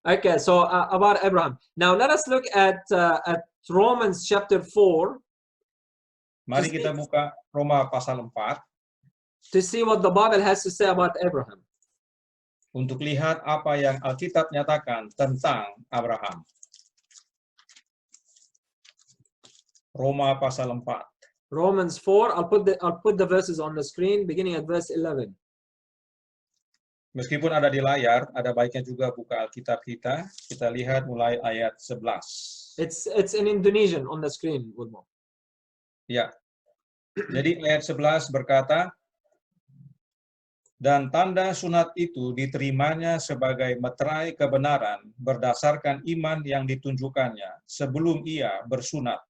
Okay, so about Abraham. Now let us look at Romans chapter 4 Mari kita buka Roma pasal 4 to see what the Bible has to say about Abraham. untuk lihat apa yang Alkitab nyatakan tentang Abraham. Roma pasal 4. Romans 4, I'll put the verses on the screen beginning at verse 11. Meskipun ada di layar, ada baiknya juga buka Alkitab kita. Kita lihat mulai ayat 11. It's in Indonesian on the screen, Woodmo. Ya. Jadi ayat 11 berkata, dan tanda sunat itu diterimanya sebagai meterai kebenaran berdasarkan iman yang ditunjukkannya sebelum ia bersunat.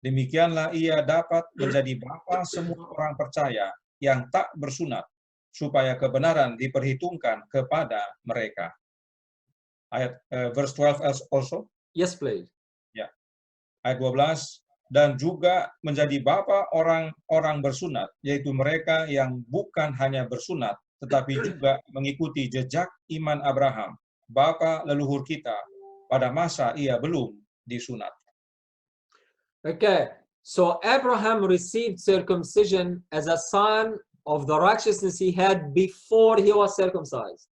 Demikianlah ia dapat menjadi bapa semua orang percaya yang tak bersunat, supaya kebenaran diperhitungkan kepada mereka. Ayat verse 12 also. Yes, please. Ya. Ayat 12, dan juga menjadi bapa orang-orang bersunat, yaitu mereka yang bukan hanya bersunat, tetapi juga mengikuti jejak iman Abraham, bapa leluhur kita, pada masa ia belum disunat. Okay, so Abraham received circumcision as a sign of the righteousness he had before he was circumcised.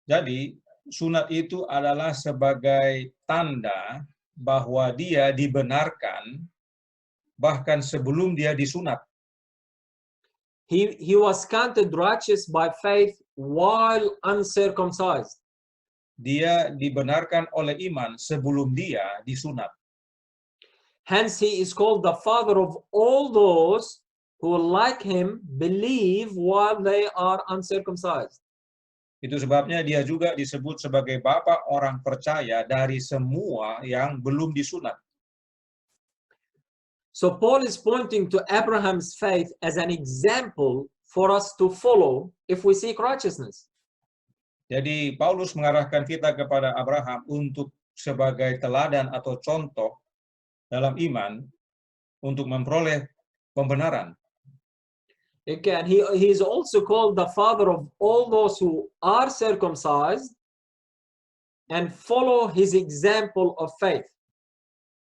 Jadi, sunat itu adalah sebagai tanda bahwa dia dibenarkan bahkan sebelum dia disunat. He was counted righteous by faith while uncircumcised. Dia dibenarkan oleh iman sebelum dia disunat. Hence, he is called the father of all those who, like him, believe while they are uncircumcised. Itu sebabnya dia juga disebut sebagai bapa orang percaya dari semua yang belum disunat. So Paul is pointing to Abraham's faith as an example for us to follow if we seek righteousness. Jadi Paulus mengarahkan kita kepada Abraham untuk sebagai teladan atau contoh dalam iman untuk memperoleh pembenaran. Again, he is also called the father of all those who are circumcised and follow his example of faith.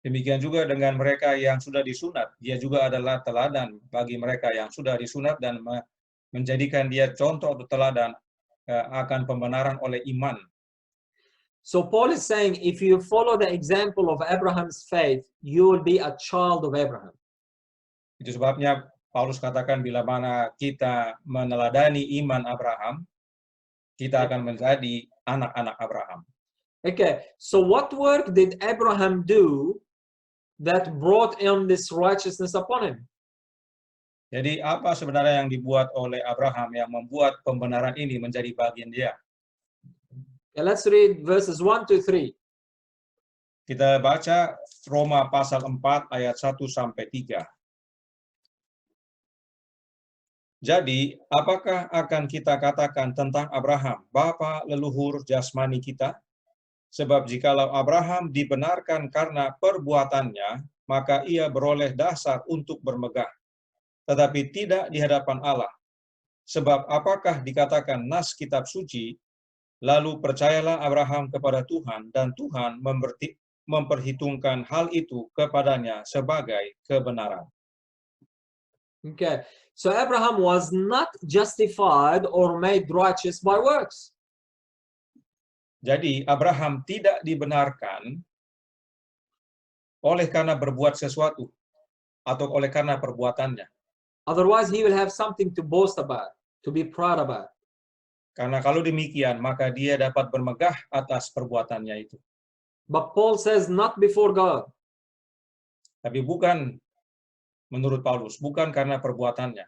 Demikian juga dengan mereka yang sudah disunat. Dia juga adalah teladan bagi mereka yang sudah disunat dan menjadikan dia contoh atau teladan akan pembenaran oleh iman. So Paul is saying, if you follow the example of Abraham's faith, you will be a child of Abraham. Itu sebabnya Paulus katakan bila mana kita meneladani iman Abraham, kita akan menjadi anak-anak Abraham. Okay, so what work did Abraham do that brought him this righteousness upon him? Jadi apa sebenarnya yang dibuat oleh Abraham yang membuat pembenaran ini menjadi bagian dia? Okay, let's read verses 1 to 3. Kita baca Roma pasal 4 ayat 1 sampai 3. Jadi, apakah akan kita katakan tentang Abraham, bapa leluhur jasmani kita? Sebab jikalau Abraham dibenarkan karena perbuatannya, maka ia beroleh dasar untuk bermegah, tetapi tidak di hadapan Allah. Sebab apakah dikatakan nas kitab suci, lalu percayalah Abraham kepada Tuhan, dan Tuhan memperhitungkan hal itu kepadanya sebagai kebenaran. Okay, so Abraham was not justified or made righteous by works. Jadi Abraham tidak dibenarkan oleh karena berbuat sesuatu atau oleh karena perbuatannya. Otherwise, he will have something to boast about, to be proud about. Karena kalau demikian, maka dia dapat bermegah atas perbuatannya itu. But Paul says, not before God. Tapi bukan menurut Paulus, bukan karena perbuatannya.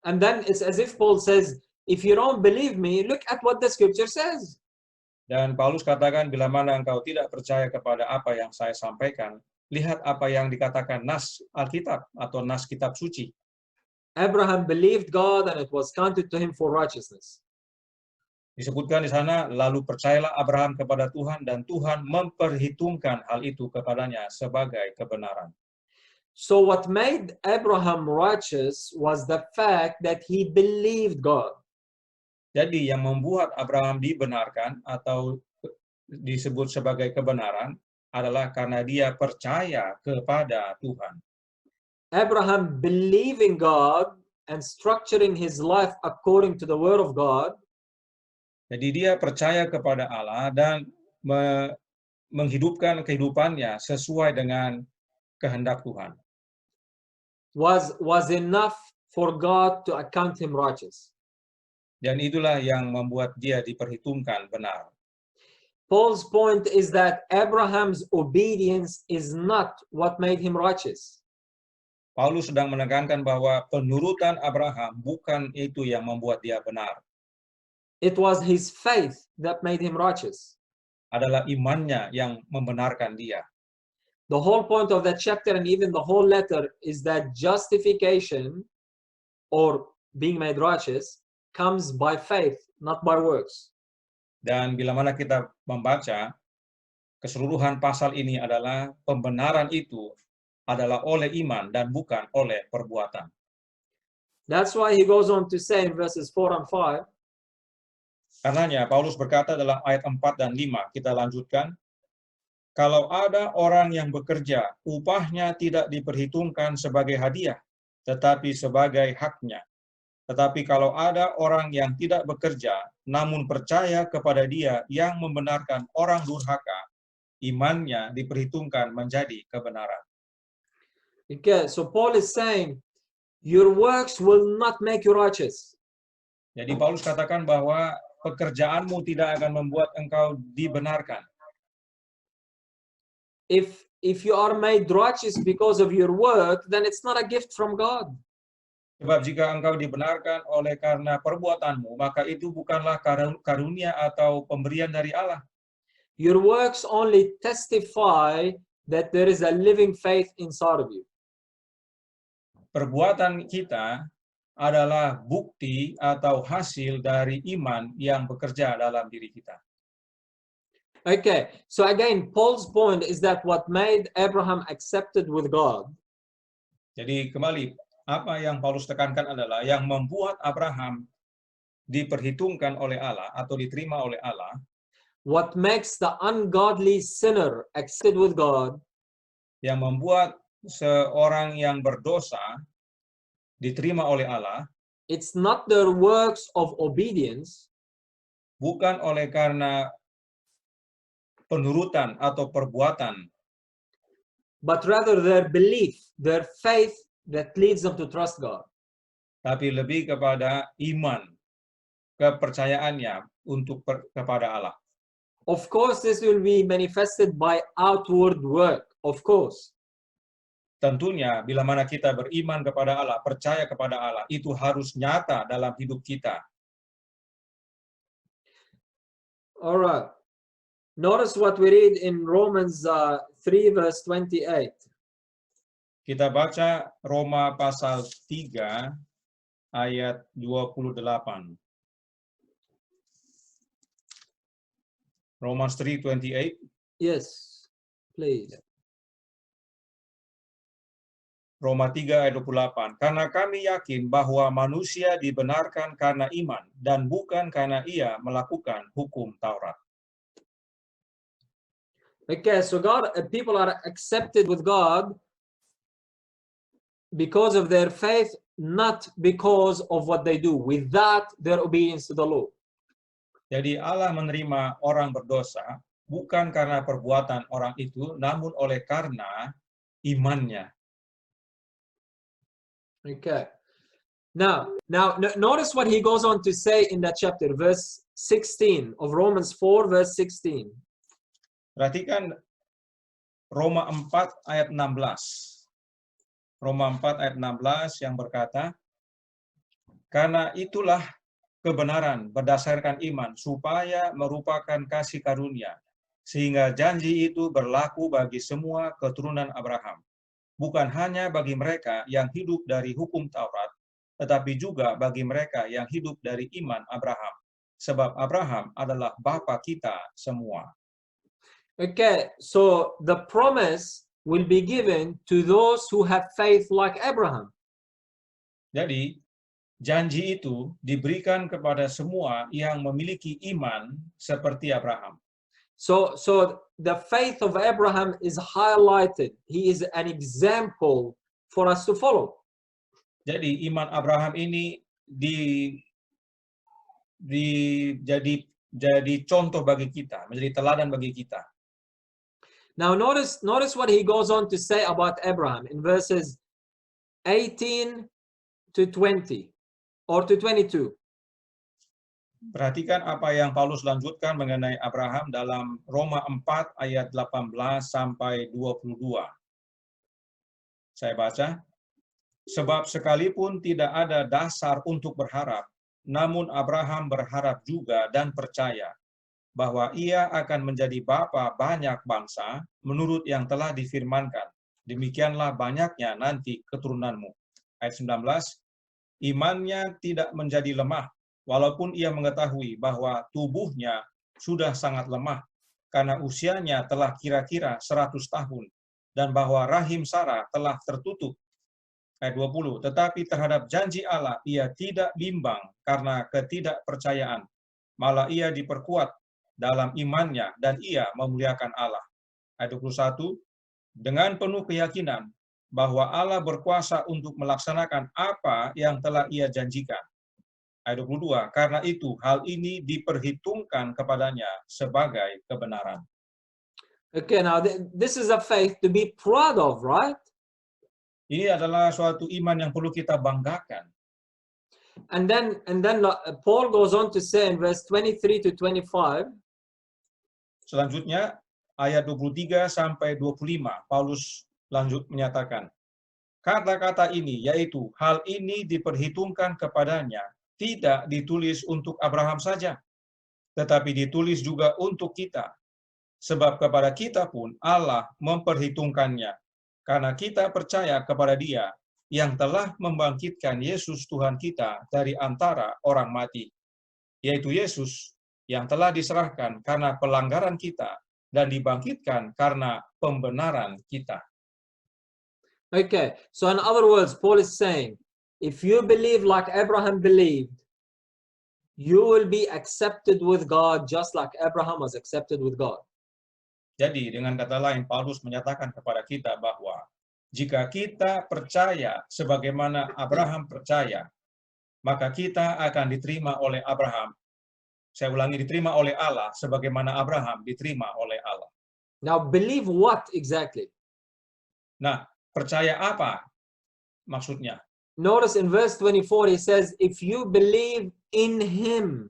And then it's as if Paul says, if you don't believe me, look at what the scripture says. Dan Paulus katakan, bila mana engkau tidak percaya kepada apa yang saya sampaikan, lihat apa yang dikatakan nas Alkitab atau nas kitab suci. Abraham believed God and it was counted to him for righteousness. Disebutkan di sana, lalu percayalah Abraham kepada Tuhan dan Tuhan memperhitungkan hal itu kepadanya sebagai kebenaran. So what made Abraham righteous was the fact that he believed God. Jadi yang membuat Abraham dibenarkan atau disebut sebagai kebenaran adalah karena dia percaya kepada Tuhan. Abraham believing God and structuring his life according to the word of God Jadi dia percaya kepada Allah dan menghidupkan kehidupannya sesuai dengan kehendak Tuhan. was enough for God to account him righteous. Dan itulah yang membuat dia diperhitungkan benar. Paul's point is that Abraham's obedience is not what made him righteous. Paulus sedang menekankan bahwa penurutan Abraham bukan itu yang membuat dia benar. It was his faith that made him righteous. Adalah imannya yang membenarkan dia. The whole point of that chapter and even the whole letter is that justification or being made righteous comes by faith, not by works. Dan bila mana kita membaca, keseluruhan pasal ini adalah pembenaran itu adalah oleh iman dan bukan oleh perbuatan. That's why he goes on to say in verses 4 and 5, Karenanya Paulus berkata dalam ayat 4 dan 5, kita lanjutkan, kalau ada orang yang bekerja, upahnya tidak diperhitungkan sebagai hadiah, tetapi sebagai haknya. Tetapi kalau ada orang yang tidak bekerja, namun percaya kepada dia yang membenarkan orang durhaka, imannya diperhitungkan menjadi kebenaran. okay, so Paul is saying, your works will not make you righteous. Jadi Paulus katakan bahwa pekerjaanmu tidak akan membuat engkau dibenarkan. If you are made righteous because of your work, then it's not a gift from God. Sebab jika engkau dibenarkan oleh karena perbuatanmu, maka itu bukanlah karunia atau pemberian dari Allah. Your works only testify that there is a living faith inside of you. Perbuatan kita adalah bukti atau hasil dari iman yang bekerja dalam diri kita. Okay, so again, Paul's point is that what made Abraham accepted with God Jadi kembali, apa yang Paulus tekankan adalah yang membuat Abraham diperhitungkan oleh Allah atau diterima oleh Allah, what makes the ungodly sinner accepted with God yang membuat seorang yang berdosa diterima oleh Allah, it's not their works of obedience, bukan oleh karena penurutan atau perbuatan, but rather their belief, their faith that leads them to trust God. tapi lebih kepada iman, kepercayaannya untuk kepada Allah. Of course, this will be manifested by outward work, of course. Tentunya, bila mana kita beriman kepada Allah, percaya kepada Allah, itu harus nyata dalam hidup kita. All right. Notice what we read in Romans 3 verse 28. Kita baca Roma pasal 3 ayat 28. Romans 3:28. Yes, please. Roma 3 ayat 28. Karena kami yakin bahwa manusia dibenarkan karena iman dan bukan karena ia melakukan hukum Taurat. Okay, so people are accepted with God because of their faith, not because of what they do, without their obedience to the law. Jadi Allah menerima orang berdosa bukan karena perbuatan orang itu, namun oleh karena imannya. Okay. Now, notice what he goes on to say in that chapter, verse 16 of Romans 4, verse 16. Perhatikan Roma 4 ayat 16. Roma 4 ayat 16 yang berkata, karena itulah kebenaran berdasarkan iman, supaya merupakan kasih karunia, sehingga janji itu berlaku bagi semua keturunan Abraham. Bukan hanya bagi mereka yang hidup dari hukum Taurat, tetapi juga bagi mereka yang hidup dari iman Abraham. Sebab Abraham adalah bapa kita semua. Okay, so the promise will be given to those who have faith like Abraham. Jadi, janji itu diberikan kepada semua yang memiliki iman seperti Abraham. So the faith of Abraham is highlighted. He is an example for us to follow. Jadi iman Abraham ini jadi contoh bagi kita, menjadi teladan bagi kita. Now notice what he goes on to say about Abraham in verses 18 to 20 or to 22. Perhatikan apa yang Paulus lanjutkan mengenai Abraham dalam Roma 4 ayat 18 sampai 22. Saya baca. Sebab sekalipun tidak ada dasar untuk berharap, namun Abraham berharap juga dan percaya bahwa ia akan menjadi bapa banyak bangsa menurut yang telah difirmankan. Demikianlah banyaknya nanti keturunanmu. Ayat 19, imannya tidak menjadi lemah, walaupun ia mengetahui bahwa tubuhnya sudah sangat lemah, karena usianya telah kira-kira 100 tahun, dan bahwa rahim Sarah telah tertutup. Ayat 20, tetapi terhadap janji Allah ia tidak bimbang karena ketidakpercayaan, malah ia diperkuat dalam imannya dan ia memuliakan Allah. Ayat 21, dengan penuh keyakinan bahwa Allah berkuasa untuk melaksanakan apa yang telah ia janjikan. Ayat 22, karena itu hal ini diperhitungkan kepadanya sebagai kebenaran. Okay, now this is a faith to be proud of, right? Ini adalah suatu iman yang perlu kita banggakan. And then Paul goes on to say in verse 23 to 25, selanjutnya ayat 23 sampai 25 Paulus lanjut menyatakan, kata-kata ini yaitu hal ini diperhitungkan kepadanya tidak ditulis untuk Abraham saja, tetapi ditulis juga untuk kita. Sebab kepada kita pun Allah memperhitungkannya, karena kita percaya kepada Dia yang telah membangkitkan Yesus Tuhan kita dari antara orang mati, yaitu Yesus yang telah diserahkan karena pelanggaran kita dan dibangkitkan karena pembenaran kita. Okay, so in other words, Paul is saying, if you believe like Abraham believed, you will be accepted with God just like Abraham was accepted with God. Jadi dengan kata lain, Paulus menyatakan kepada kita bahwa jika kita percaya sebagaimana Abraham percaya, maka kita akan diterima oleh Abraham. Saya ulangi, diterima oleh Allah sebagaimana Abraham diterima oleh Allah. Now believe what exactly? Nah, percaya apa maksudnya? Notice in verse 24 he says, if you believe in him.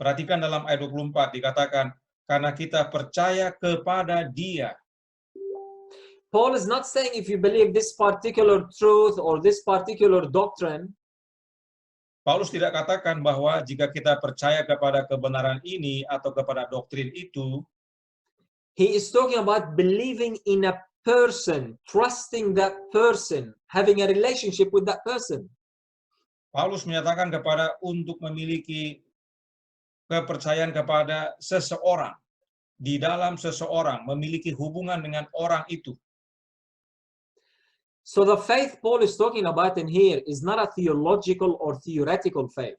Perhatikan dalam ayat 24 dikatakan, karena kita percaya kepada Dia. Paul is not saying if you believe this particular truth or this particular doctrine. Paulus tidak katakan bahwa jika kita percaya kepada kebenaran ini atau kepada doktrin itu. He is talking about believing in a person, trusting that person, having a relationship with that person. Paulus menyatakan kepada untuk memiliki kepercayaan kepada seseorang, di dalam seseorang, memiliki hubungan dengan orang itu. So the faith Paul is talking about in here is not a theological or theoretical faith.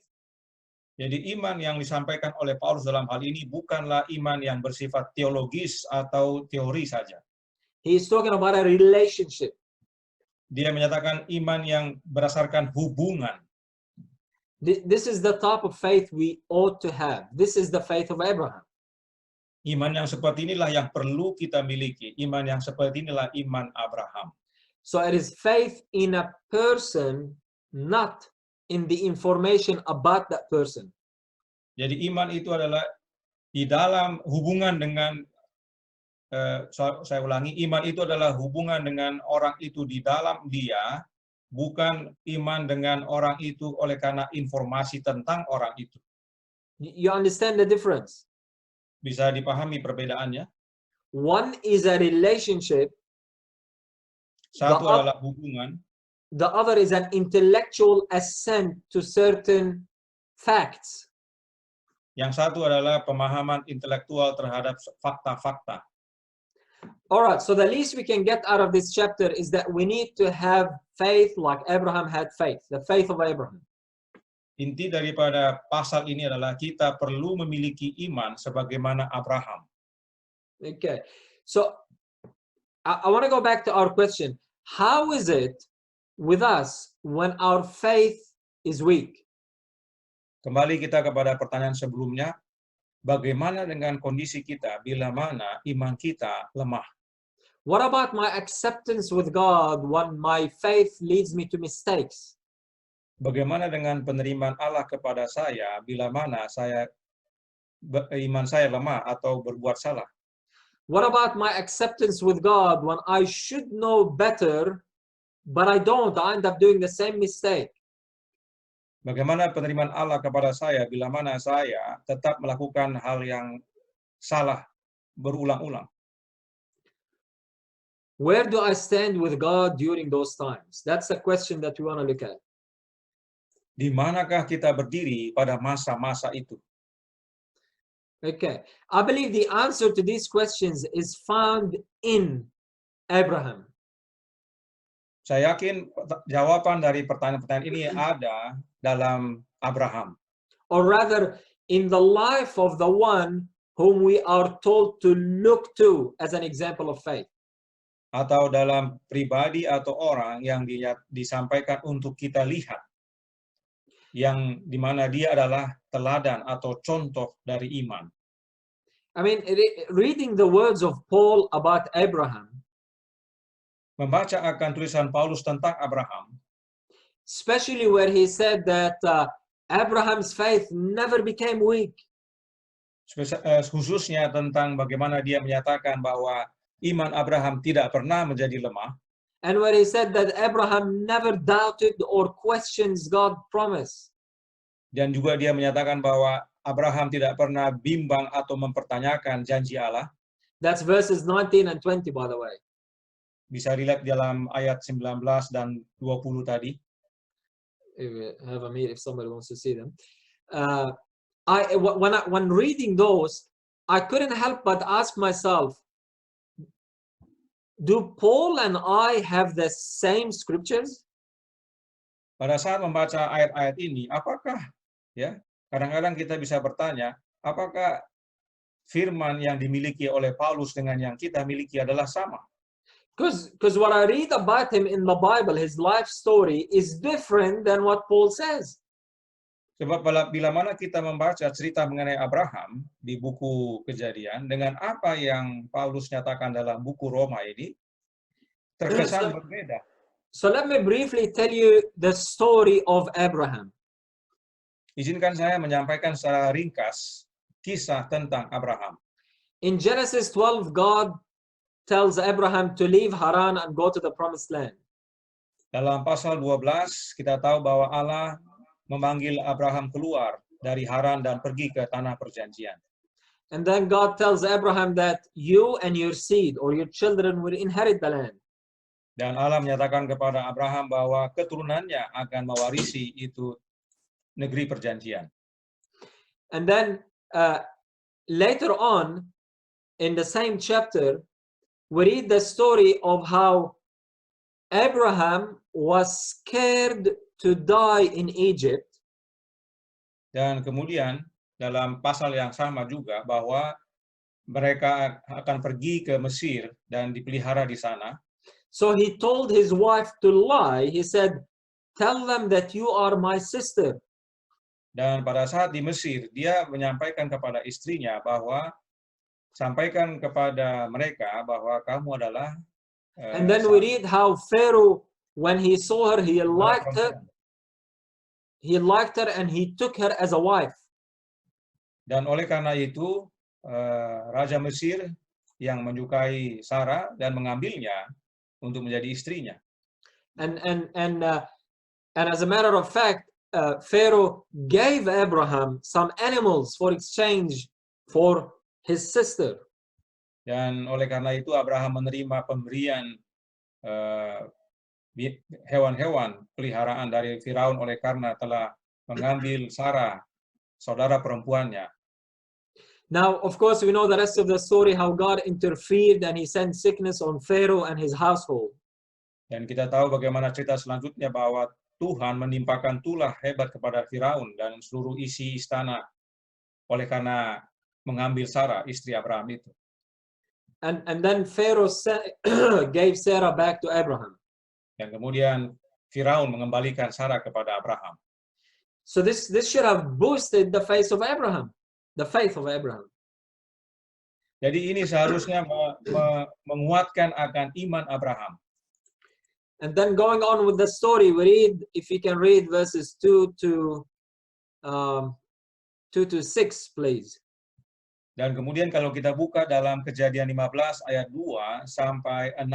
Jadi iman yang disampaikan oleh Paulus dalam hal ini bukanlah iman yang bersifat teologis atau teori saja. He is talking about a relationship. Dia menyatakan iman yang berdasarkan hubungan. This is the type of faith we ought to have. This is the faith of Abraham. Iman yang seperti inilah yang perlu kita miliki. Iman yang seperti inilah iman Abraham. So it is faith in a person, not in the information about that person. Jadi iman itu adalah di dalam hubungan dengan, saya ulangi, iman itu adalah hubungan dengan orang itu di dalam dia, bukan iman dengan orang itu oleh karena informasi tentang orang itu. You understand the difference? Bisa dipahami perbedaannya? One is a relationship. Satu adalah hubungan. The other is an intellectual assent to certain facts. Yang satu adalah pemahaman intelektual terhadap fakta-fakta. All right, so the least we can get out of this chapter is that we need to have faith like Abraham had faith, the faith of Abraham. Inti daripada pasal ini adalah kita perlu memiliki iman sebagaimana Abraham. Okay. So I want to go back to our question. How is it with us when our faith is weak? Kembali kita kepada pertanyaan sebelumnya, bagaimana dengan kondisi kita bila mana iman kita lemah? What about my acceptance with God when my faith leads me to mistakes? Bagaimana dengan penerimaan Allah kepada saya bila mana iman saya lemah atau berbuat salah? What about my acceptance with God when I should know better, but I don't? I end up doing the same mistake. Bagaimana penerimaan Allah kepada saya bila mana saya tetap melakukan hal yang salah berulang-ulang? Where do I stand with God during those times? That's the question that we want to look at. Di manakah kita berdiri pada masa-masa itu? Okay. I believe the answer to these questions is found in Abraham. Saya yakin jawaban dari pertanyaan-pertanyaan ini ada dalam Abraham. Or rather, in the life of the one whom we are told to look to as an example of faith. Atau dalam pribadi atau orang yang disampaikan untuk kita lihat. Yang dimana dia adalah teladan atau contoh dari iman. I mean, reading the words of Paul about Abraham, membaca akan tulisan Paulus tentang Abraham, especially where he said that Abraham's faith never became weak. Khususnya tentang bagaimana dia menyatakan bahwa iman Abraham tidak pernah menjadi lemah. And where he said that Abraham never doubted or questions God's promise. Dan juga dia menyatakan bahwa Abraham tidak pernah bimbang atau mempertanyakan janji Allah. That's verses 19 and 20, by the way. Bisa dilihat dalam ayat 19 dan 20 tadi. If somebody wants to see them. When reading those, I couldn't help but ask myself, do Paul and I have the same scriptures? Pada saat membaca ayat-ayat ini, apakah ya kadang-kadang kita bisa bertanya, apakah firman yang dimiliki oleh Paulus dengan yang kita miliki adalah sama? Because what I read about him in the Bible, his life story, is different than what Paul says. Sebab bila mana kita membaca cerita mengenai Abraham di buku Kejadian dengan apa yang Paulus nyatakan dalam buku Roma ini, terkesan berbeda. So let me briefly tell you the story of Abraham. Izinkan saya menyampaikan secara ringkas kisah tentang Abraham. In Genesis 12, God tells Abraham to leave Haran and go to the promised land. Dalam pasal 12, kita tahu bahwa Allah memanggil Abraham keluar dari Haran dan pergi ke tanah perjanjian. And then God tells Abraham that you and your seed or your children will inherit the land. Dan Allah menyatakan kepada Abraham bahwa keturunannya akan mewarisi itu negeri perjanjian. And then later on in the same chapter, we read the story of how Abraham was scared to die in Egypt. Dan kemudian dalam pasal yang sama juga bahwa mereka akan pergi ke Mesir dan dipelihara di sana. So he told his wife to lie. He said, "Tell them that you are my sister." Dan pada saat di Mesir, dia menyampaikan kepada istrinya bahwa sampaikan kepada mereka bahwa kamu adalah and then we read how Pharaoh, when he saw her, he liked her. He liked her and he took her as a wife. Dan oleh karena itu, Raja Mesir yang menyukai Sarah dan mengambilnya untuk menjadi istrinya. And as a matter of fact, Pharaoh gave Abraham some animals for exchange for his sister. Dan oleh karena itu Abraham menerima pemberian hewan-hewan peliharaan dari Firaun oleh karena telah mengambil Sarah, saudara perempuannya. Now, of course, we know the rest of the story, how God interfered and he sent sickness on Pharaoh and his household. Dan kita tahu bagaimana cerita selanjutnya bahwa Tuhan menimpakan tulah hebat kepada Firaun dan seluruh isi istana oleh karena mengambil Sarah, istri Abraham itu. And then Pharaoh gave Sarah back to Abraham. Dan kemudian Firaun mengembalikan Sarah kepada Abraham. So this should have boosted the faith of Abraham. The faith of Abraham. Jadi ini seharusnya menguatkan akan iman Abraham. And then going on with the story, we read, if you can read verses 2 to 6, please. Dan kemudian kalau kita buka dalam Kejadian 15 ayat 2 sampai 6,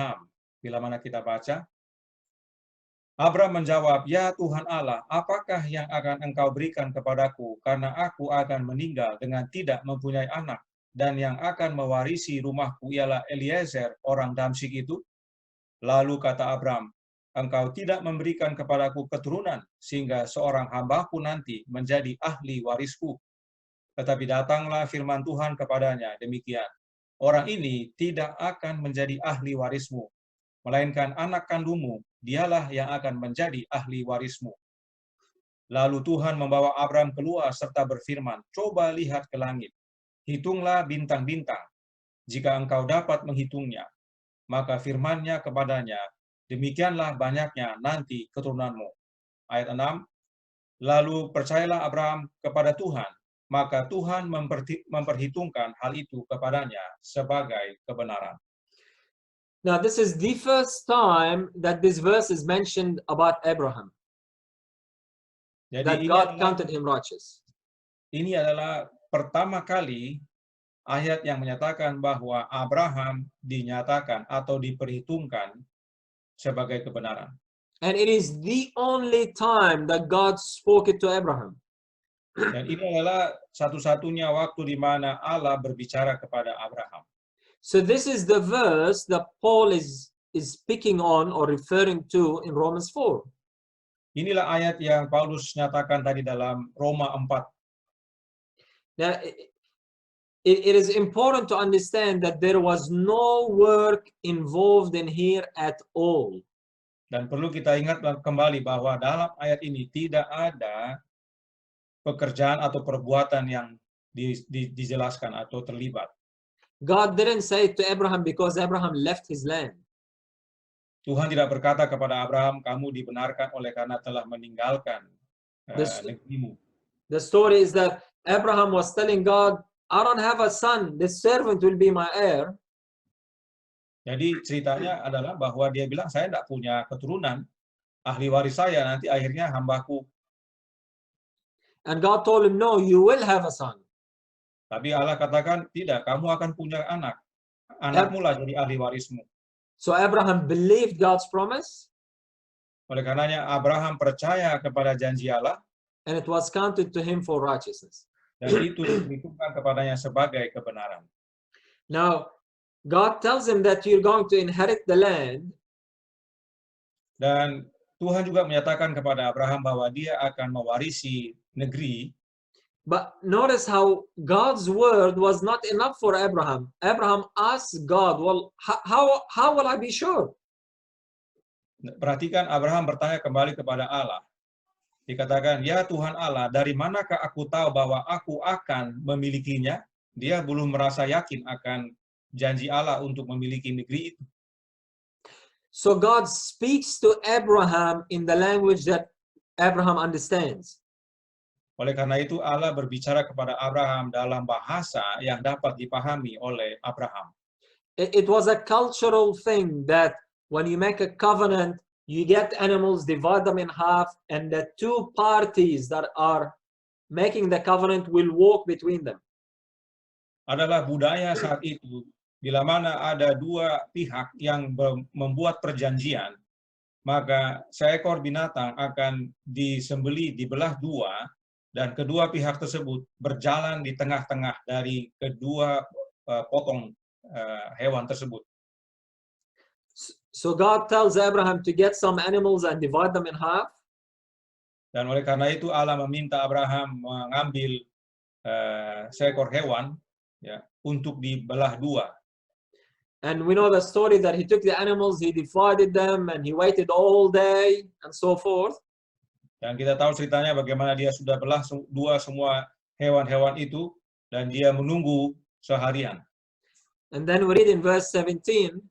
bila mana kita baca, Abraham menjawab, "Ya Tuhan Allah, apakah yang akan Engkau berikan kepadaku karena aku akan meninggal dengan tidak mempunyai anak, dan yang akan mewarisi rumahku ialah Eliezer orang Damsyik itu?" Lalu kata Abraham, "Engkau tidak memberikan kepadaku keturunan, sehingga seorang hambaku nanti menjadi ahli warisku." Tetapi datanglah firman Tuhan kepadanya demikian, "Orang ini tidak akan menjadi ahli warismu, melainkan anak kandungmu, dialah yang akan menjadi ahli warismu." Lalu Tuhan membawa Abraham keluar serta berfirman, "Coba lihat ke langit, hitunglah bintang-bintang, jika engkau dapat menghitungnya." Maka firman-Nya kepadanya, "Demikianlah banyaknya nanti keturunanmu." Ayat 6, lalu percayalah Abraham kepada Tuhan, maka Tuhan memperhitungkan hal itu kepadanya sebagai kebenaran. Now this is the first time that this verse is mentioned about Abraham. Jadi That God counted him righteous. Ini adalah pertama kali ayat yang menyatakan bahwa Abraham dinyatakan atau diperhitungkan sebagai kebenaran. And it is the only time that God spoke it to Abraham. Dan ini adalah satu-satunya waktu di mana Allah berbicara kepada Abraham. So this is the verse that Paul is speaking on or referring to in Romans 4. Inilah ayat yang Paulus nyatakan tadi dalam Roma 4. Now, it is important to understand that there was no work involved in here at all. Dan perlu kita ingat kembali bahwa dalam ayat ini tidak ada pekerjaan atau perbuatan yang dijelaskan atau terlibat. God didn't say it to Abraham because Abraham left his land. Tuhan tidak berkata kepada Abraham, "Kamu dibenarkan oleh karena telah meninggalkan negerimu." The story is that Abraham was telling God, "I don't have a son. This servant will be my heir." Jadi ceritanya adalah bahwa dia bilang, "Saya tidak punya keturunan, ahli waris saya nanti akhirnya hambaku." And God told him, "No, you will have a son." Tapi Allah katakan, "Tidak, kamu akan punya anak. Anakmu lah jadi ahli warismu." So Abraham believed God's promise. Oleh karenanya Abraham percaya kepada janji Allah. And it was counted to him for righteousness. Dan itu diperhitungkan kepadanya sebagai kebenaran. Now, God tells him that you're going to inherit the land. Dan Tuhan juga menyatakan kepada Abraham bahwa dia akan mewarisi negeri. But notice how God's word was not enough for Abraham. Abraham asked God, "Well, how will I be sure?" Perhatikan, Abraham bertanya kembali kepada Allah. Dikatakan, "Ya Tuhan Allah, dari manakah aku tahu bahwa aku akan memilikinya?" Dia belum merasa yakin akan janji Allah untuk memiliki negeri itu. So God speaks to Abraham in the language that Abraham understands. Oleh karena itu Allah berbicara kepada Abraham dalam bahasa yang dapat dipahami oleh Abraham. It was a cultural thing that when you make a covenant, you get animals, divide them in half, and the two parties that are making the covenant will walk between them. Adalah budaya saat itu, bila mana ada dua pihak yang membuat perjanjian, maka seekor binatang akan disembelih, dibelah dua, dan kedua pihak tersebut berjalan di tengah-tengah dari kedua potong hewan tersebut. So God tells Abraham to get some animals and divide them in half. Dan oleh karena itu Allah meminta Abraham mengambil seekor hewan, ya, untuk dibelah dua. And we know the story that he took the animals, he divided them, and he waited all day and so forth. Dan kita tahu ceritanya bagaimana dia sudah belah dua semua hewan-hewan itu dan dia menunggu seharian. And then we read in verse 17,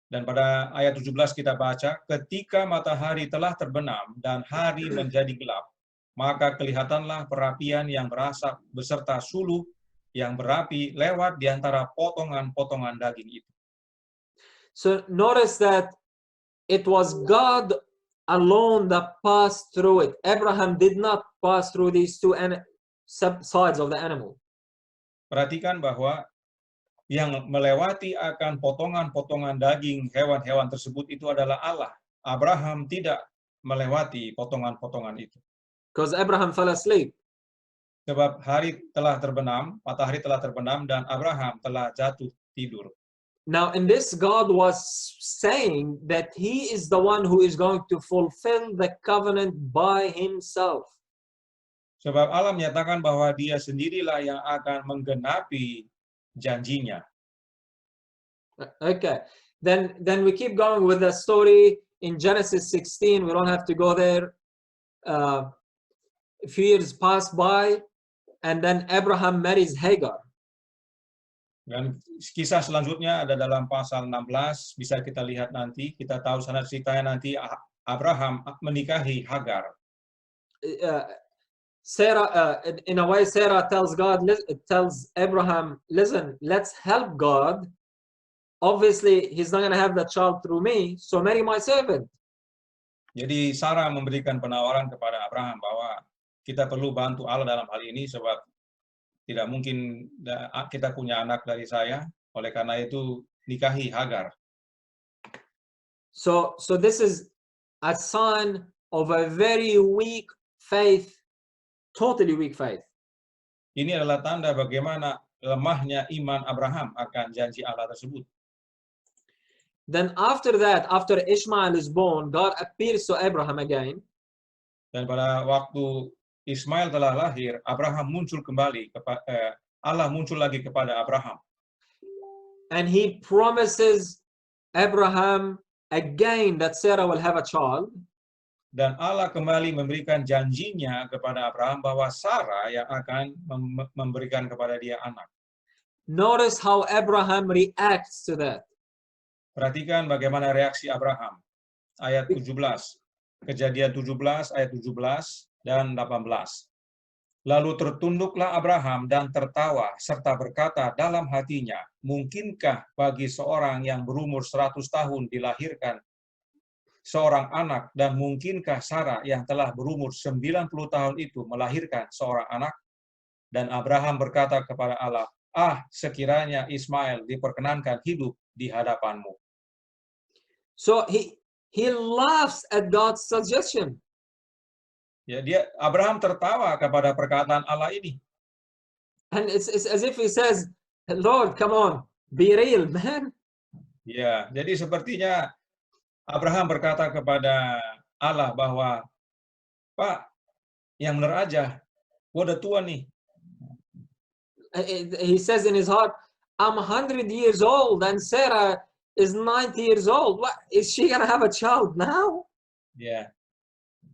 Dan pada ayat 17 kita baca, ketika matahari telah terbenam dan hari menjadi gelap, maka kelihatanlah perapian yang berasap beserta suluh yang berapi lewat di antara potongan-potongan daging itu. so notice that it was God alone that passed through it. Abraham did not pass through these two sides of the animal. Perhatikan bahwa yang melewati akan potongan-potongan daging hewan-hewan tersebut itu adalah Allah. Abraham tidak melewati potongan-potongan itu. Because Abraham fell asleep. Sebab hari telah terbenam, matahari telah terbenam, dan Abraham telah jatuh tidur. Now, in this, God was saying that He is the one who is going to fulfill the covenant by Himself. Sebab Allah menyatakan bahwa Dia sendirilah yang akan menggenapi janjinya. Okay, then we keep going with the story in Genesis 16. We don't have to go there. A few years passed by, and then Abraham marries Hagar. Dan kisah selanjutnya ada dalam pasal 16, bisa kita lihat nanti. Kita tahu sana ceritanya nanti Abraham menikahi Hagar. Sarah, in a way, Sarah tells Abraham, listen, let's help God. Obviously, He's not going to have that child through me, so marry my servant. Jadi Sarah memberikan penawaran kepada Abraham bahwa kita perlu bantu Allah dalam hal ini sebab tidak mungkin kita punya anak dari saya, oleh karena itu nikahi Hagar. So this is a sign of a very weak faith, totally weak faith. Ini adalah tanda bagaimana lemahnya iman Abraham akan janji Allah tersebut. Then after that, after Ishmael is born, God appears to Abraham again. Dan pada waktu Ismail telah lahir, Abraham muncul kembali, Allah muncul lagi kepada Abraham. And He promises Abraham again that Sarah will have a child. Dan Allah kembali memberikan janjinya kepada Abraham bahwa Sarah yang akan memberikan kepada dia anak. Notice how Abraham reacts to that. Perhatikan bagaimana reaksi Abraham. Ayat 17. Kejadian 17, ayat 17 dan 18. Lalu tertunduklah Abraham dan tertawa, serta berkata dalam hatinya, mungkinkah bagi seorang yang berumur 100 tahun dilahirkan seorang anak, dan mungkinkah Sarah yang telah berumur 90 tahun itu melahirkan seorang anak? Dan Abraham berkata kepada Allah, sekiranya Ismail diperkenankan hidup di hadapanmu. So he laughs at God's suggestion. Ya, Abraham tertawa kepada perkataan Allah ini. And it's as if he says, Lord, come on, be real, man. Ya, jadi sepertinya Abraham berkata kepada Allah bahwa, Pak, yang benar aja, gua udah tua nih. He says in his heart, I'm 100 years old and Sarah is 90 years old. What, is she gonna have a child now? Ya.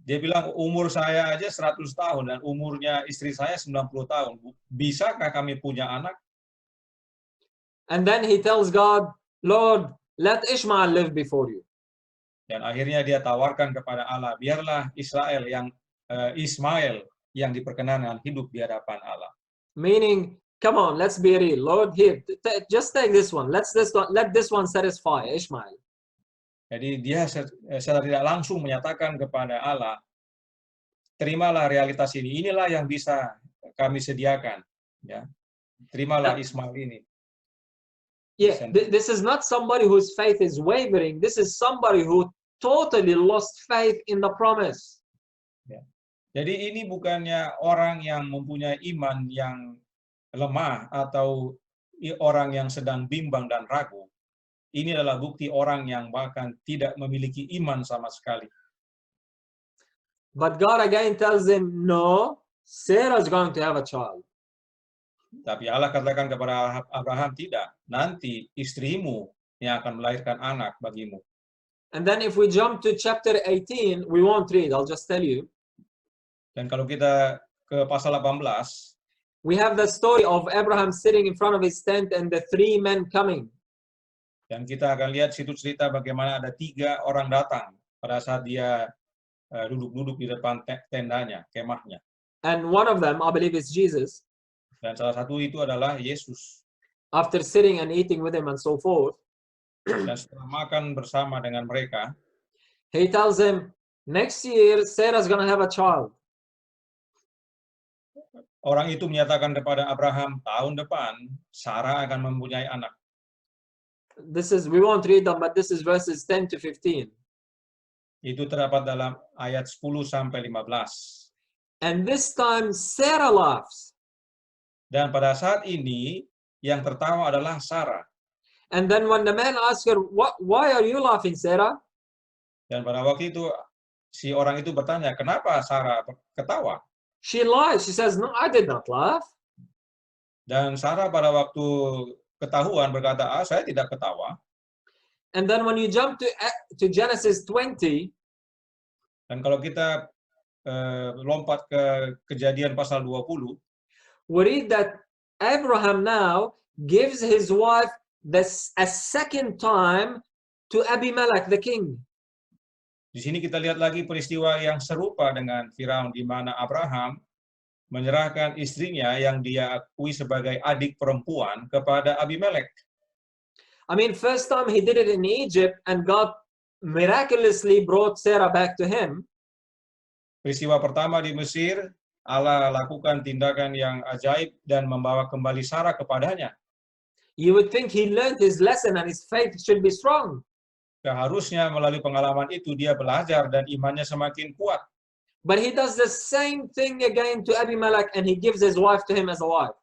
Dia bilang umur saya aja 100 tahun dan umurnya istri saya 90 tahun. Bisakah kami punya anak? And then he tells God, Lord, let Ishmael live before you. Dan akhirnya dia tawarkan kepada Allah, biarlah Ismail yang diperkenankan hidup di hadapan Allah. Meaning, come on, let's be real. Lord, here, just take this one. Let this one satisfy Ishmael. Jadi dia secara tidak langsung menyatakan kepada Allah, terimalah realitas ini. Inilah yang bisa kami sediakan. Ya, terimalah Ismail ini. Yeah, this is not somebody whose faith is wavering. This is somebody who totally lost faith in the promise. Ya. Jadi ini bukannya orang yang mempunyai iman yang lemah atau orang yang sedang bimbang dan ragu. Ini adalah bukti orang yang bahkan tidak memiliki iman sama sekali. But God again tells him, no, Sarah is going to have a child. Tapi Allah katakan kepada Abraham, tidak. Nanti istrimu yang akan melahirkan anak bagimu. And then if we jump to chapter 18, we won't read, I'll just tell you. Dan kalau kita ke pasal 18, We have the story of Abraham sitting in front of his tent and the 3 men coming. dan kita akan lihat situ cerita bagaimana ada 3 orang datang pada saat dia duduk-duduk di depan tendanya, kemahnya. And one of them, I believe, is Jesus. Dan salah satu itu adalah Yesus. After sitting and eating with him and so forth, Dan setelah makan bersama dengan mereka, he tells him, next year, Sarah's going to have a child. orang itu menyatakan kepada Abraham, tahun depan Sarah akan mempunyai anak. We won't read them, but this is verses 10 to 15. Itu terdapat dalam ayat 10 sampai 15. And this time Sarah laughs. Dan pada saat ini yang tertawa adalah Sarah. And then when the man asks her, why are you laughing, Sarah? Dan pada waktu itu si orang itu bertanya, kenapa Sarah ketawa? She lies. She says, no, I did not laugh. Dan Sarah pada waktu ketahuan berkata, saya tidak ketawa. And then when you jump to Genesis 20, dan kalau kita lompat ke Kejadian pasal 20, we read that Abraham now gives his wife a second time to Abimelech the king. Di sini kita lihat lagi peristiwa yang serupa dengan Firaun, di mana Abraham menyerahkan istrinya yang dia akui sebagai adik perempuan kepada Abimelech. I mean, first time he did it in Egypt and God miraculously brought Sarah back to him. Peristiwa pertama di Mesir, Allah lakukan tindakan yang ajaib dan membawa kembali Sarah kepadanya. You would think he learned his lesson and his faith should be strong. Seharusnya melalui pengalaman itu dia belajar dan imannya semakin kuat. But he does the same thing again to Abimelech and he gives his wife to him as a wife.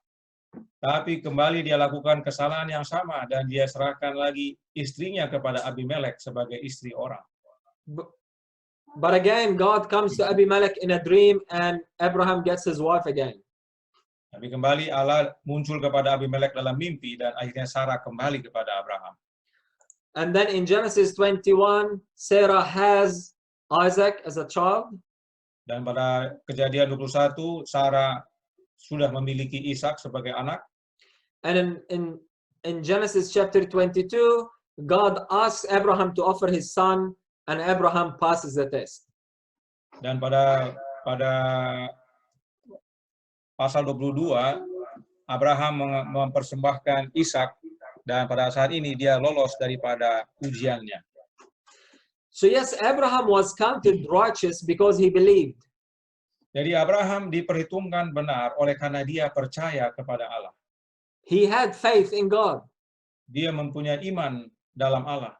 Tapi kembali dia lakukan kesalahan yang sama dan dia serahkan lagi istrinya kepada Abimelech sebagai istri orang. But again, God comes to Abimelech in a dream and Abraham gets his wife again. Tapi kembali Allah muncul kepada Abimelech dalam mimpi dan akhirnya Sarah kembali kepada Abraham. And then in Genesis 21, Sarah has Isaac as a child. Dan pada Kejadian 21, Sarah sudah memiliki Ishak sebagai anak. And in Genesis chapter 22, God asks Abraham to offer his son and Abraham passes the test. Dan pada pasal 22, Abraham mempersembahkan Ishak dan pada saat ini dia lolos daripada ujiannya. So yes, Abraham was counted righteous because he believed. Jadi Abraham diperhitungkan benar oleh karena dia percaya kepada Allah. He had faith in God. Dia mempunyai iman dalam Allah.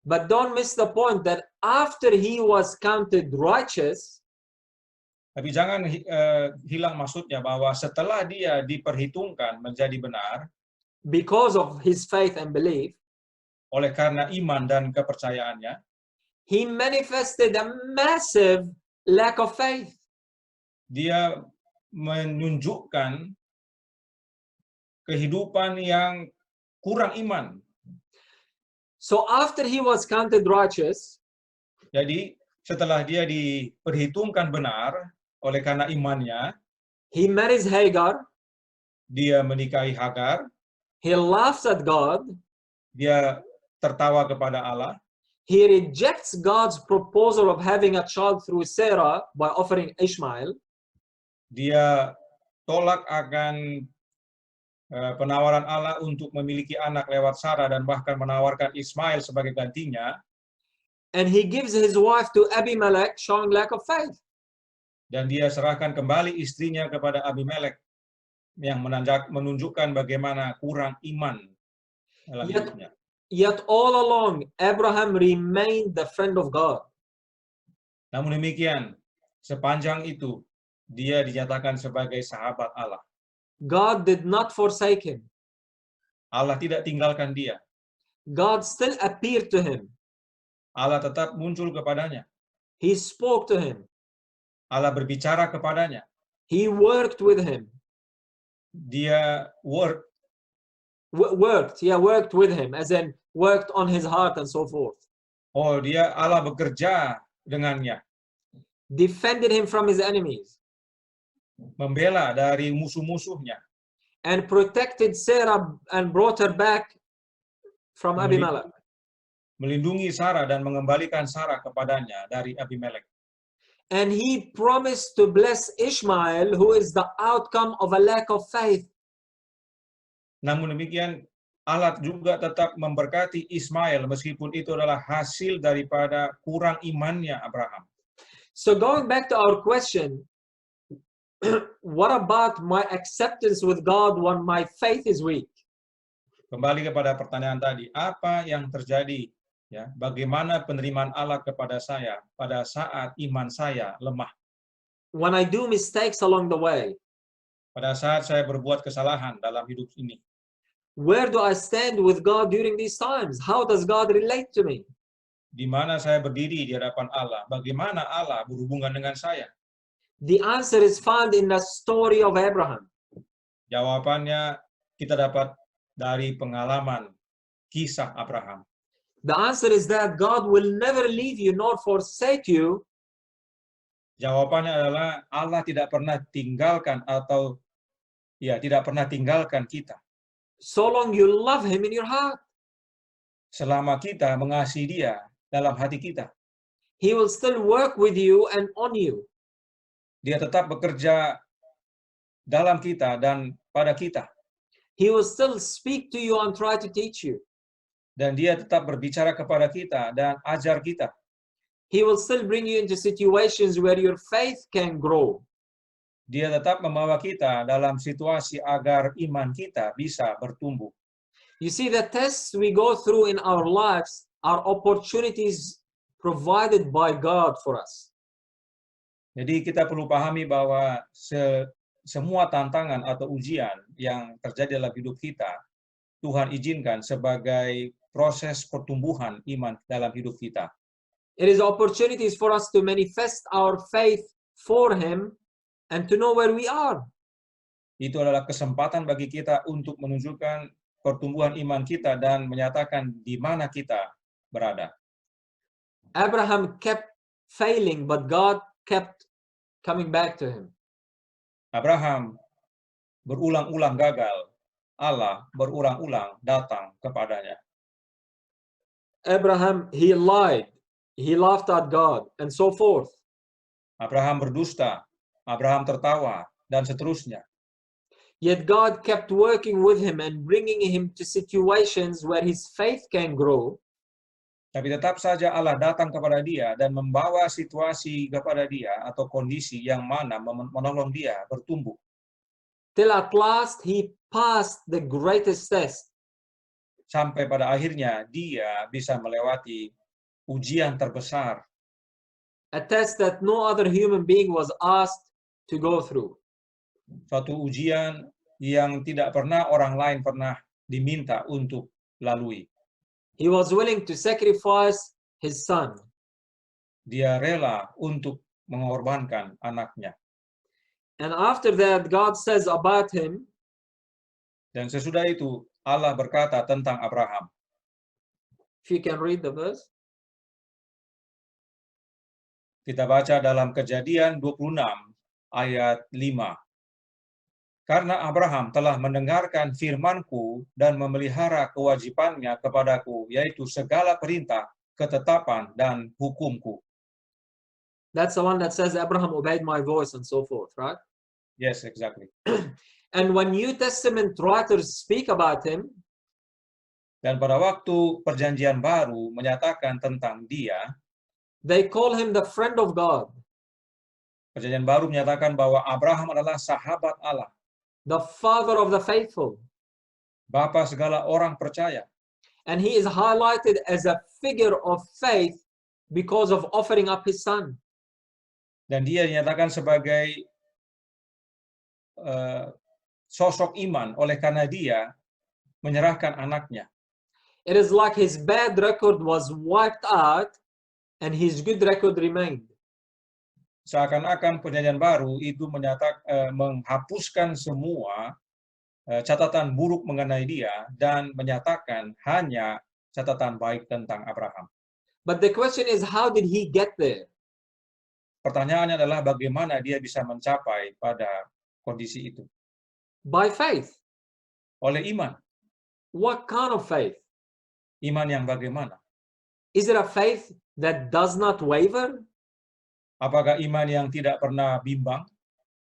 But don't miss the point that after he was counted righteous, tapi jangan hilang maksudnya bahwa setelah dia diperhitungkan menjadi benar, because of his faith and belief, oleh karena iman dan kepercayaannya, he manifested a massive lack of faith. Dia menunjukkan kehidupan yang kurang iman. So after he was counted righteous, jadi setelah dia diperhitungkan benar oleh karena imannya, he marries Hagar. Dia menikahi Hagar. He laughs at God. Dia tertawa kepada Allah. He rejects God's proposal of having a child through Sarah by offering Ishmael. Dia tolak akan penawaran Allah untuk memiliki anak lewat Sarah dan bahkan menawarkan Ismail sebagai gantinya. And he gives his wife to Abimelech, showing lack of faith. Dan dia serahkan kembali istrinya kepada Abimelech yang menunjukkan bagaimana kurang iman dalam hidupnya. Yet all along, Abraham remained the friend of God. Namun demikian, sepanjang itu, dia dinyatakan sebagai sahabat Allah. God did not forsake him. Allah tidak tinggalkan dia. God still appeared to him. Allah tetap muncul kepadanya. He spoke to him. Allah berbicara kepadanya. He worked with him. Dia worked with him, as in worked on his heart and so forth. Oh, Allah bekerja dengannya, defended him from his enemies, membela dari musuh-musuhnya, and protected Sarah and brought her back from Abimelech. melindungi Sarah dan mengembalikan Sarah kepadanya dari Abimelek. And he promised to bless Ishmael, who is the outcome of a lack of faith. Namun demikian, Allah juga tetap memberkati Ismail meskipun itu adalah hasil daripada kurang imannya Abraham. So going back to our question, what about my acceptance with God when my faith is weak? Kembali kepada pertanyaan tadi, apa yang terjadi? Ya, bagaimana penerimaan Allah kepada saya pada saat iman saya lemah? When I do mistakes along the way, Pada saat saya berbuat kesalahan dalam hidup ini, where do I stand with God during these times? How does God relate to me? di mana saya berdiri di hadapan Allah? Bagaimana Allah berhubungan dengan saya? The answer is found in the story of Abraham. Jawabannya kita dapat dari pengalaman kisah Abraham. The answer is that God will never leave you nor forsake you Jawabannya adalah Allah tidak pernah tinggalkan atau tidak pernah tinggalkan kita so long you love him in your heart. selama kita mengasihi Dia dalam hati kita. He will still work with you and on you. Dia tetap bekerja dalam kita dan pada kita. He will still speak to you and try to teach you. Dan Dia tetap berbicara kepada kita dan ajar kita. He will still bring you into situations where your faith can grow. Dia tetap membawa kita dalam situasi agar iman kita bisa bertumbuh. You see, the tests we go through in our lives are opportunities provided by God for us. Jadi kita perlu pahami bahwa semua tantangan atau ujian yang terjadi dalam hidup kita, Tuhan izinkan sebagai proses pertumbuhan iman dalam hidup kita. It is opportunities for us to manifest our faith for Him and to know where we are. Itu adalah kesempatan bagi kita untuk menunjukkan pertumbuhan iman kita dan menyatakan di mana kita berada. Abraham kept failing, but God kept coming back to him. Abraham berulang-ulang gagal, Allah berulang-ulang datang kepadanya. Abraham, he lied, he laughed at God, and so forth. Abraham berdusta, Abraham tertawa, dan seterusnya. Yet God kept working with him and bringing him to situations where his faith can grow. Tapi tetap saja Allah datang kepada dia dan membawa situasi kepada dia atau kondisi yang mana menolong dia bertumbuh. Till at last he passed the greatest test. Sampai pada akhirnya dia bisa melewati ujian terbesar. A test that no other human being was asked to go through. Suatu ujian yang tidak pernah orang lain pernah diminta untuk lalui. He was willing to sacrifice his son. Dia rela untuk mengorbankan anaknya. And after that, God says about him, Dan sesudah itu, Allah berkata tentang Abraham. if you can read the verse. Kita baca dalam Kejadian 26 ayat 5. Karena Abraham telah mendengarkan firman-Ku dan memelihara kewajibannya kepadaku, yaitu segala perintah, ketetapan, dan hukum-Ku. That's the one that says Abraham obeyed my voice and so forth, right? Yes, exactly. And when New Testament writers speak about him, Dan pada waktu Perjanjian Baru menyatakan tentang dia, they call him the friend of God, Perjanjian Baru menyatakan bahwa Abraham adalah sahabat Allah, the father of the faithful. bapa segala orang percaya. And he is highlighted as a figure of faith because of offering up his son. Dan dia dinyatakan sebagai sosok iman oleh karena dia menyerahkan anaknya. It is like his bad record was wiped out and his good record remained. Seakan-akan Perjanjian Baru itu menghapuskan semua catatan buruk mengenai dia dan menyatakan hanya catatan baik tentang Abraham. But the question is, how did he get there? Pertanyaannya adalah bagaimana dia bisa mencapai pada kondisi itu? By faith. Oleh iman. What kind of faith? Iman yang bagaimana? Is it a faith that does not waver? Apakah iman yang tidak pernah bimbang?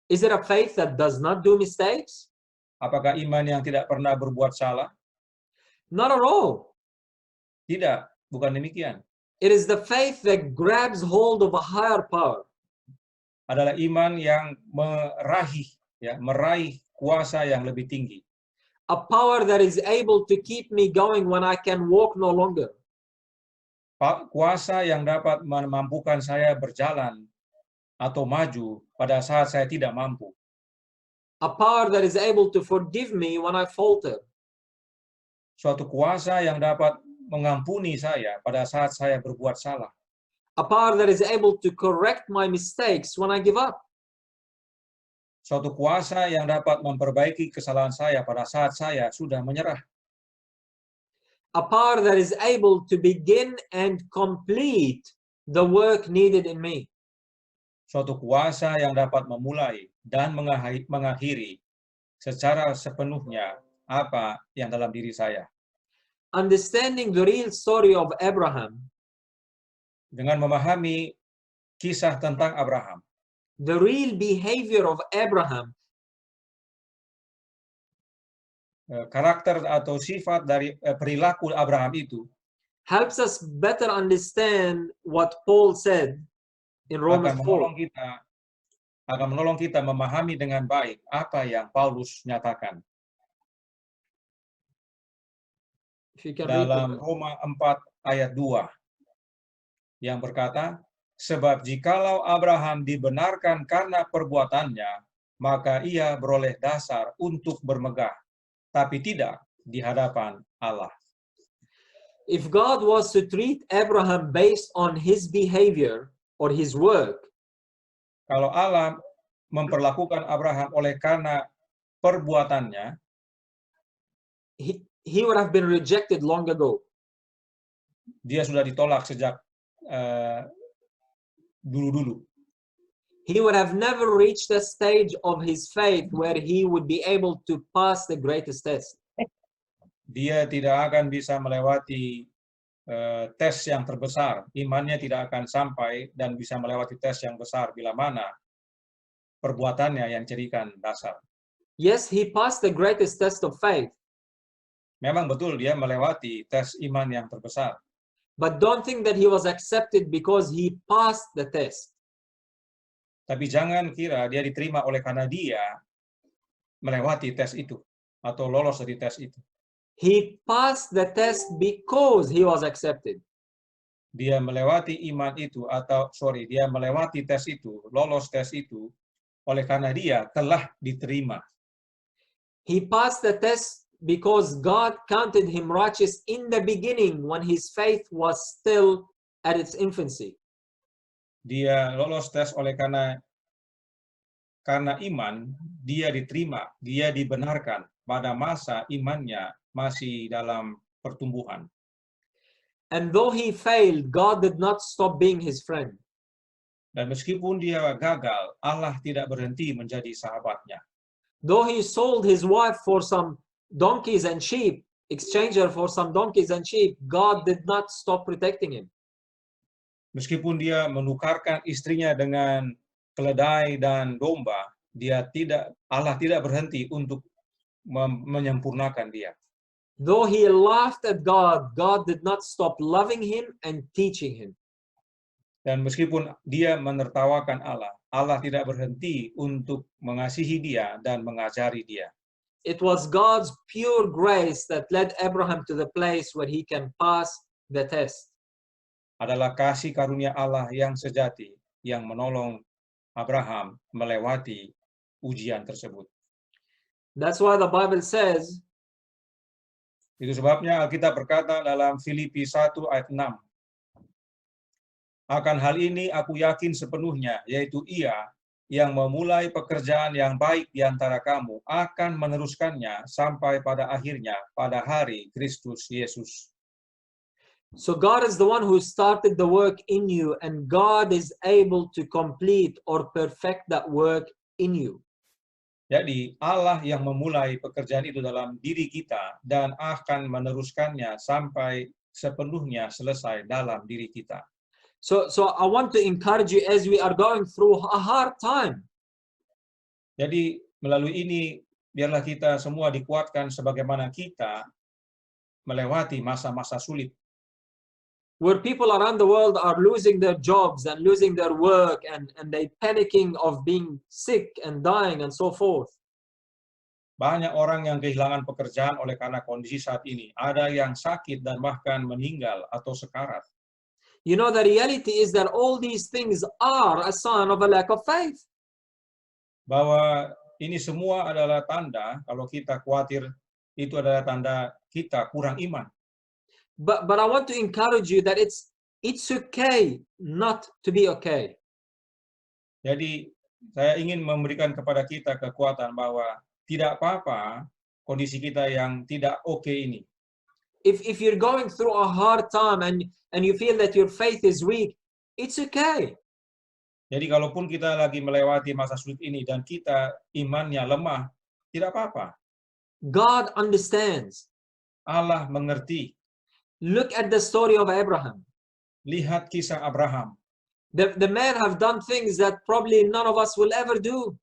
Is it a faith that does not do mistakes? Apakah iman yang tidak pernah berbuat salah? Not at all. Tidak, bukan demikian. It is the faith that grabs hold of a higher power. Adalah iman yang meraih kuasa yang lebih tinggi. A power that is able to keep me going when I can walk no longer. Kuasa yang dapat memampukan saya berjalan atau maju pada saat saya tidak mampu. A power that is able to forgive me when I falter. Suatu kuasa yang dapat mengampuni saya pada saat saya berbuat salah. A power that is able to correct my mistakes when I give up. Suatu kuasa yang dapat memperbaiki kesalahan saya pada saat saya sudah menyerah. A power that is able to begin and complete the work needed in me. Suatu kuasa yang dapat memulai dan mengakhiri secara sepenuhnya apa yang dalam diri saya. Understanding the real story of Abraham, dengan memahami kisah tentang Abraham, the real behavior of Abraham, karakter atau sifat dari perilaku Abraham itu helps us better understand what Paul said in Romans 4. akan menolong kita memahami dengan baik apa yang Paulus nyatakan. Dalam Roma 4 ayat 2 yang berkata, sebab jikalau Abraham dibenarkan karena perbuatannya, maka ia beroleh dasar untuk bermegah, tapi tidak di hadapan Allah. If God was to treat Abraham based on his behavior or his work, kalau Allah memperlakukan Abraham oleh karena perbuatannya, he would have been rejected long ago. Dia sudah ditolak sejak dulu-dulu. He would have never reached a stage of his faith where he would be able to pass the greatest test. Dia tidak akan bisa melewati tes yang terbesar. Imannya tidak akan sampai dan bisa melewati tes yang besar bila mana perbuatannya yang jadikan dasar. Yes, he passed the greatest test of faith. Memang betul dia melewati tes iman yang terbesar. But don't think that he was accepted because he passed the test. Tapi jangan kira dia diterima oleh karena dia melewati tes itu atau lolos dari tes itu. He passed the test because he was accepted. Dia melewati dia melewati tes itu, lolos tes itu oleh karena dia telah diterima. He passed the test because God counted him righteous in the beginning when his faith was still at its infancy. Dia lolos tes oleh karena iman, dia diterima, dia dibenarkan pada masa imannya masih dalam pertumbuhan. And though he failed, God did not stop being his friend. Dan meskipun dia gagal, Allah tidak berhenti menjadi sahabatnya. Though he sold his wife for some donkeys and sheep, exchanged her for some donkeys and sheep, God did not stop protecting him. Meskipun dia menukarkan istrinya dengan keledai dan domba, Allah tidak berhenti untuk menyempurnakan dia. Though he laughed at God, God did not stop loving him and teaching him. Dan meskipun dia menertawakan Allah, Allah tidak berhenti untuk mengasihi dia dan mengajari dia. It was God's pure grace that led Abraham to the place where he can pass the test. Adalah kasih karunia Allah yang sejati yang menolong Abraham melewati ujian tersebut. That's why the Bible says, itu sebabnya Alkitab berkata dalam Filipi 1 ayat 6, akan hal ini aku yakin sepenuhnya, yaitu Ia yang memulai pekerjaan yang baik di antara kamu akan meneruskannya sampai pada akhirnya pada hari Kristus Yesus. So God is the one who started the work in you, and God is able to complete or perfect that work in you. Jadi Allah yang memulai pekerjaan itu dalam diri kita dan akan meneruskannya sampai sepenuhnya selesai dalam diri kita. So I want to encourage you as we are going through a hard time. Jadi melalui ini biarlah kita semua dikuatkan sebagaimana kita melewati masa-masa sulit. Where people around the world are losing their jobs and losing their work and they panicking of being sick and dying and so forth. Banyak orang yang kehilangan pekerjaan oleh karena kondisi saat ini. Ada yang sakit dan bahkan meninggal atau sekarat. You know, the reality is that all these things are a sign of a lack of faith. Bahwa ini semua adalah tanda, kalau kita khawatir, itu adalah tanda kita kurang iman. But I want to encourage you that it's okay not to be okay. Jadi saya ingin memberikan kepada kita kekuatan bahwa tidak apa-apa kondisi kita yang tidak oke ini. If you're going through a hard time and you feel that your faith is weak, it's okay. Jadi kalaupun kita lagi melewati masa sulit ini dan kita imannya lemah, tidak apa-apa. God understands. Allah mengerti. Look at the story of Abraham. Lihat kisah Abraham. The man have done things that probably none of us will ever do.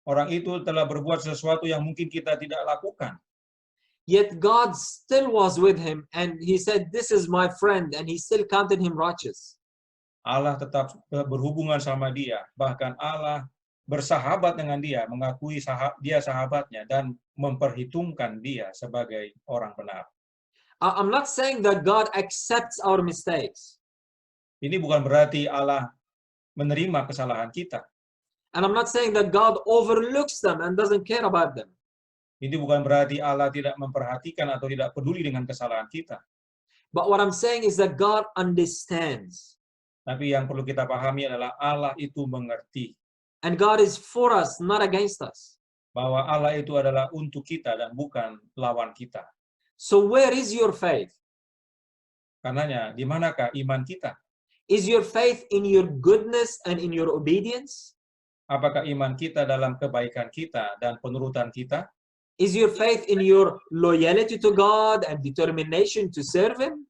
Orang itu telah berbuat sesuatu yang mungkin kita tidak lakukan. Yet God still was with him and he said, "This is my friend," and he still counted him righteous. Allah tetap berhubungan sama dia. Bahkan Allah bersahabat dengan dia, mengakui dia sahabatnya dan memperhitungkan dia sebagai orang benar. I'm not saying that God accepts our mistakes. Ini bukan berarti Allah menerima kesalahan kita. And I'm not saying that God overlooks them and doesn't care about them. Ini bukan berarti Allah tidak memperhatikan atau tidak peduli dengan kesalahan kita. But what I'm saying is that God understands. Tapi yang perlu kita pahami adalah Allah itu mengerti. And God is for us, not against us. Bahwa Allah itu adalah untuk kita dan bukan lawan kita. So where is your faith? Karenanya, di manakah iman kita? Is your faith in your goodness and in your obedience? Apakah iman kita dalam kebaikan kita dan penurutan kita? Is your faith in your loyalty to God and determination to serve Him?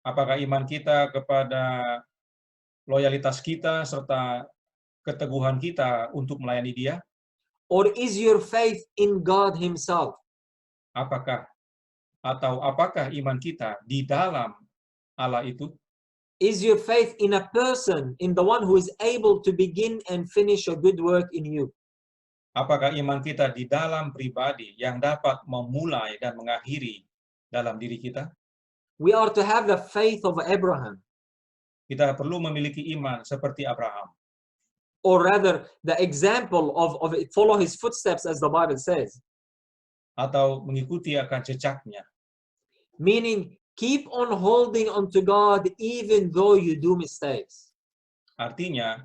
Apakah iman kita kepada loyalitas kita serta keteguhan kita untuk melayani Dia? Or is your faith in God Himself? Apakah iman kita di dalam Allah itu? Is your faith in a person, in the one who is able to begin and finish a good work in you? Apakah iman kita di dalam pribadi yang dapat memulai dan mengakhiri dalam diri kita? We are to have the faith of Abraham. Kita perlu memiliki iman seperti Abraham. Or rather, the example of follow his footsteps, as the Bible says. Atau mengikuti akan jejaknya. Meaning, keep on holding on to God even though you do mistakes. Artinya,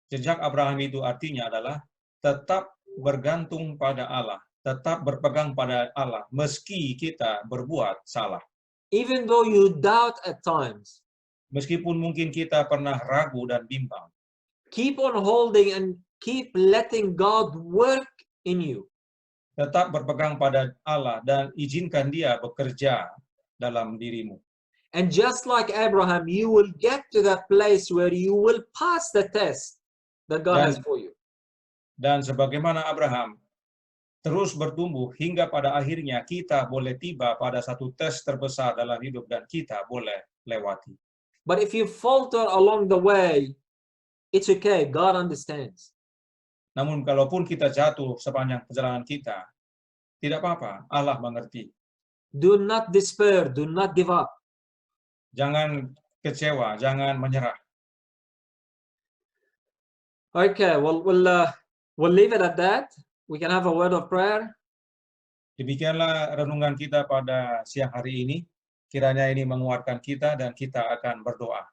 jejak Abraham itu artinya adalah tetap bergantung pada Allah, tetap berpegang pada Allah meski kita berbuat salah. Even though you doubt at times. Meskipun mungkin kita pernah ragu dan bimbang. Keep on holding and keep letting God work in you. Tetap berpegang pada Allah dan izinkan Dia bekerja dalam dirimu. And just like Abraham, you will get to that place where you will pass the test that God has for you. Dan sebagaimana Abraham terus bertumbuh hingga pada akhirnya kita boleh tiba pada satu tes terbesar dalam hidup dan kita boleh lewati. But if you falter along the way, it's okay. God understands. Namun kalaupun kita jatuh sepanjang perjalanan kita, tidak apa-apa, Allah mengerti. Do not despair, do not give up. Jangan kecewa, jangan menyerah. Okay, well, we'll leave it at that. We can have a word of prayer. Demikianlah renungan kita pada siang hari ini. Kiranya ini menguatkan kita dan kita akan berdoa.